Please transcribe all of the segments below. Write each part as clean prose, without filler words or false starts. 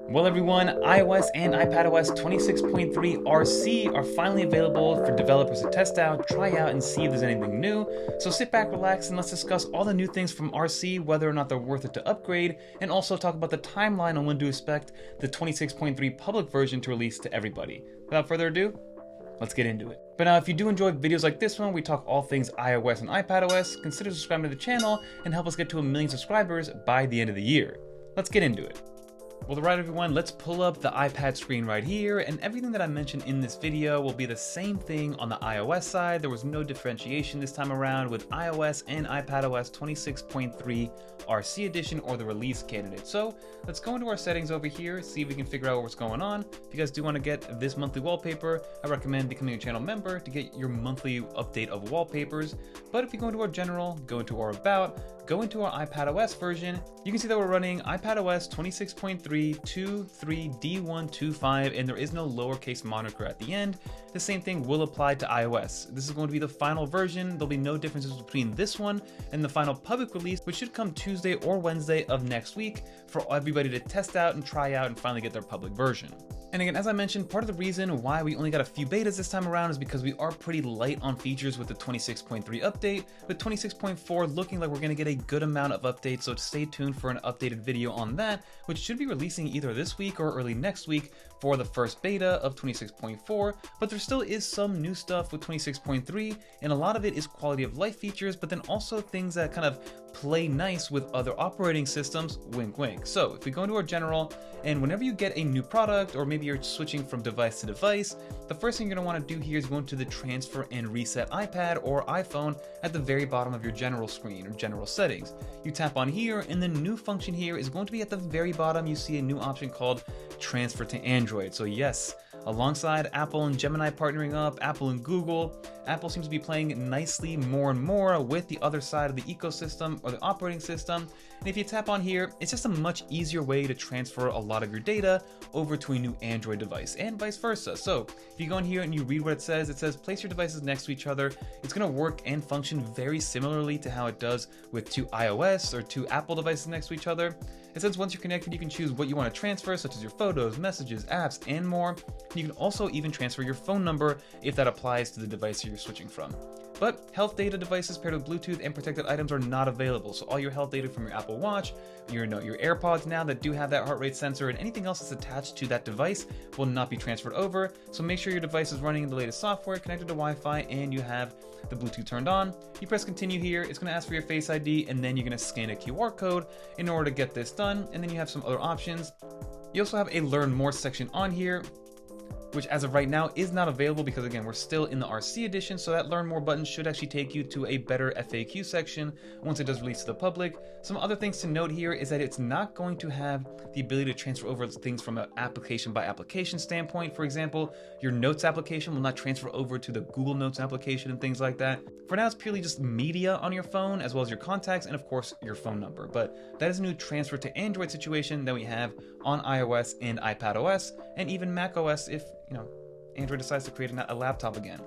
Well everyone, iOS and iPadOS 26.3 RC are finally available for developers to test out, try out, and see if there's anything new. So sit back, relax, and let's discuss all the new things from RC, whether or not they're worth it to upgrade, and also talk about the timeline on when to expect the 26.3 public version to release to everybody. Without further ado, let's get into it. But now if you do enjoy videos like this one, we talk all things iOS and iPadOS, consider subscribing to the channel and help us get to 1 million subscribers by the end of the year. Let's get into it. Well, alright everyone, let's pull up the iPad screen right here, and everything that I mentioned in this video will be the same thing on the iOS side. There was no differentiation this time around with iOS and iPadOS 26.3 RC edition or the release candidate. So let's go into our settings over here, see if we can figure out what's going on. If you guys do want to get this monthly wallpaper, I recommend becoming a channel member to get your monthly update of wallpapers. But if you go into our general, go into our about, go into our iPadOS version, you can see that we're running iPadOS 26.3.23D125, and there is no lowercase moniker at the end. The same thing will apply to iOS. This is going to be the final version. There'll be no differences between this one and the final public release, which should come Tuesday or Wednesday of next week for everybody to test out and try out and finally get their public version. And again, as I mentioned, part of the reason why we only got a few betas this time around is because we are pretty light on features with the 26.3 update, with 26.4 looking like we're going to get a good amount of updates, so stay tuned for an updated video on that, which should be releasing either this week or early next week for the first beta of 26.4, but there still is some new stuff with 26.3, and a lot of it is quality of life features, but then also things that kind of play nice with other operating systems, wink wink. So if we go into our general, and whenever you get a new product, or maybe you're switching from device to device, the first thing you're going to want to do here is go into the transfer and reset iPad or iPhone at the very bottom of your general screen or general settings. You tap on here, and the new function here is going to be at the very bottom. You see a new option called transfer to Android. So yes, alongside Apple and Gemini partnering up, Apple and Google, Apple seems to be playing nicely more and more with the other side of the ecosystem or the operating system. And if you tap on here, it's just a much easier way to transfer a lot of your data over to a new Android device and vice versa. So if you go in here and you read what it says place your devices next to each other. It's going to work and function very similarly to how it does with two iOS or two Apple devices next to each other. It says once you're connected, you can choose what you want to transfer, such as your photos, messages, apps, and more. You can also even transfer your phone number if that applies to the device you're switching from. But health data devices paired with Bluetooth and protected items are not available. So all your health data from your Apple Watch, your AirPods now that do have that heart rate sensor, and anything else that's attached to that device will not be transferred over. So make sure your device is running the latest software, connected to Wi-Fi, and you have the Bluetooth turned on. You press continue here, it's going to ask for your Face ID, and then you're going to scan a QR code in order to get this done. And then you have some other options. You also have a learn more section on here, which as of right now is not available because again, we're still in the RC edition, so that learn more button should actually take you to a better FAQ section once it does release to the public. Some other things to note here is that it's not going to have the ability to transfer over things from an application by application standpoint. For example, your Notes application will not transfer over to the Google Notes application and things like that. For now, it's purely just media on your phone, as well as your contacts and of course your phone number. But that is a new transfer to Android situation that we have on iOS and iPadOS, and even macOS if Android decides to create a laptop again.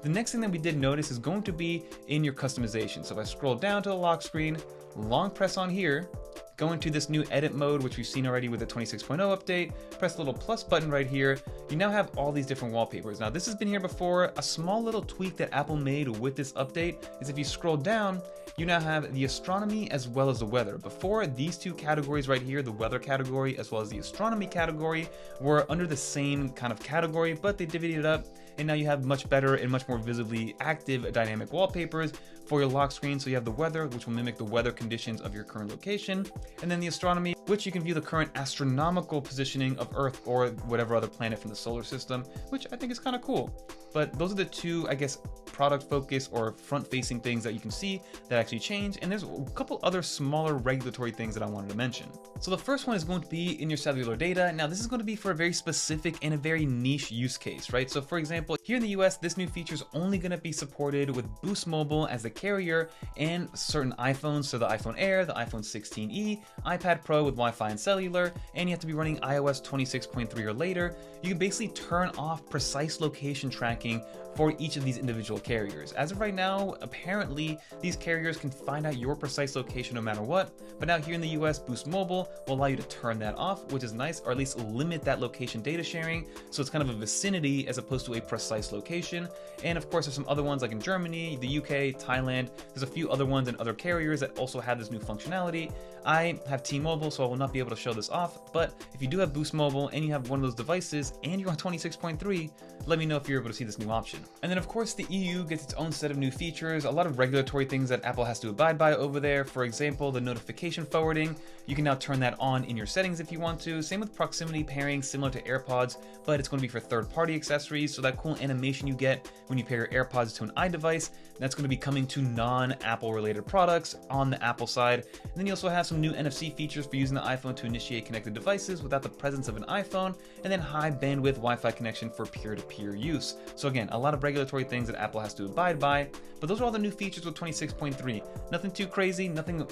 The next thing that we did notice is going to be in your customization. So if I scroll down to the lock screen, long press on here, go into this new edit mode, which we've seen already with the 26.0 update, press the little plus button right here. You now have all these different wallpapers. Now this has been here before. A small little tweak that Apple made with this update is if you scroll down, you now have the astronomy as well as the weather. Before, these two categories right here, the weather category as well as the astronomy category, were under the same kind of category, but they divvied it up, and now you have much better and much more visibly active dynamic wallpapers for your lock screen. So you have the weather, which will mimic the weather conditions of your current location, and then the astronomy, which you can view the current astronomical positioning of Earth or whatever other planet from the solar system, which I think is kind of cool. But those are the two, I guess, product focus or front facing things that you can see that actually change. And there's a couple other smaller regulatory things that I wanted to mention. So the first one is going to be in your cellular data. Now this is going to be for a very specific and a very niche use case, right? So for example, here in the US, this new feature is only going to be supported with Boost Mobile as the carrier and certain iPhones. So the iPhone Air, the iPhone 16e, iPad Pro with Wi-Fi and cellular, and you have to be running iOS 26.3 or later. You can basically turn off precise location tracking for each of these individual carriers. As of right now, apparently these carriers can find out your precise location no matter what, but now here in the US, Boost Mobile will allow you to turn that off, which is nice, or at least limit that location data sharing, so it's kind of a vicinity as opposed to a precise location. And of course, there's some other ones like in Germany, the UK, Thailand. There's a few other ones and other carriers that also have this new functionality. I have T-Mobile, so I will not be able to show this off, but if you do have Boost Mobile and you have one of those devices and you're on 26.3, let me know if you're able to see this new option. And then of course the EU gets its own set of new features, a lot of regulatory things that Apple has to abide by over there. For example, the notification forwarding, you can now turn that on in your settings if you want to. Same with proximity pairing, similar to AirPods, but it's going to be for third-party accessories, so that cool animation you get when you pair your AirPods to an iDevice, that's going to be coming to non-Apple related products on the Apple side. And then you also have some new NFC features for using the iPhone to initiate connected devices without the presence of an iPhone, and then high bandwidth Wi-Fi connection for peer-to-peer use. So again, a lot of regulatory things that Apple has to abide by, but those are all the new features with 26.3. Nothing too crazy, nothing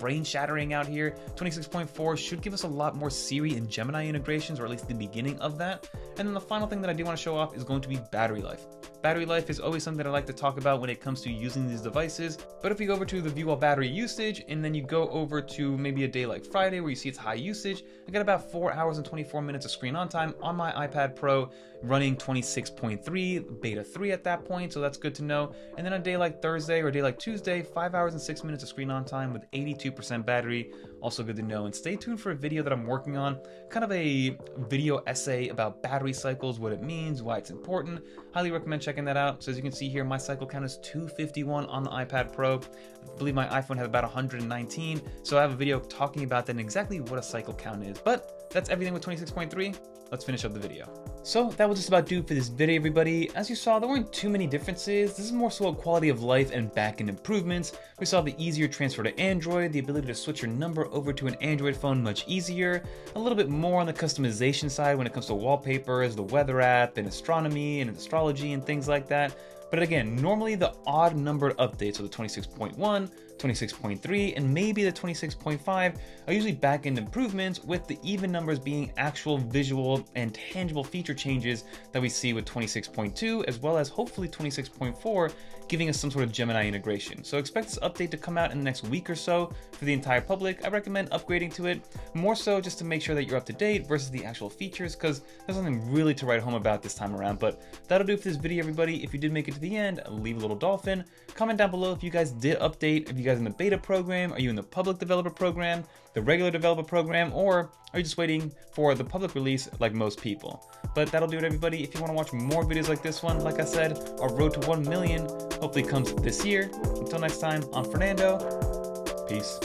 brain shattering out here. 26.4 should give us a lot more Siri and Gemini integrations, or at least the beginning of that. And then the final thing that I do want to show off is going to be battery life. Battery life is always something that I like to talk about when it comes to using these devices, but if you go over to the view all battery usage and then you go over to maybe a day like Friday where you see it's high usage, I got about 4 hours and 24 minutes of screen on time on my iPad Pro running 26.3, beta 3 at that point, so that's good to know. And then a day like Thursday or a day like Tuesday, 5 hours and 6 minutes of screen on time with 82% battery, also good to know. And stay tuned for a video that I'm working on, kind of a video essay about battery cycles, what it means, why it's important. Highly recommend checking that out. So as you can see here, my cycle count is 251 on the iPad Pro. I believe my iPhone has about 119, so I have a video talking about that and exactly what a cycle count is. But that's everything with 26.3. Let's finish up the video. So that will just about do for this video, everybody. As you saw, there weren't too many differences. This is more so a quality of life and back-end improvements. We saw the easier transfer to Android, the ability to switch your number over to an Android phone much easier, a little bit more on the customization side when it comes to wallpapers, the weather app, and astronomy, and astrology, and things like that. But again, normally the odd numbered updates, so the 26.1, 26.3, and maybe the 26.5 are usually back-end improvements, with the even numbers being actual visual and tangible feature changes that we see with 26.2, as well as hopefully 26.4, giving us some sort of Gemini integration. So expect this update to come out in the next week or so for the entire public. I recommend upgrading to it, more so just to make sure that you're up to date versus the actual features, because there's nothing really to write home about this time around. But that'll do for this video, everybody. If you did make it to the end, leave a little dolphin. Comment down below if you guys did update, if you guys in the beta program, are you in the public developer program, the regular developer program, or are you just waiting for the public release like most people? But that'll do it, everybody. If you want to watch more videos like this one, like I said, our road to 1 million hopefully comes this year. Until next time, I'm Fernando. Peace.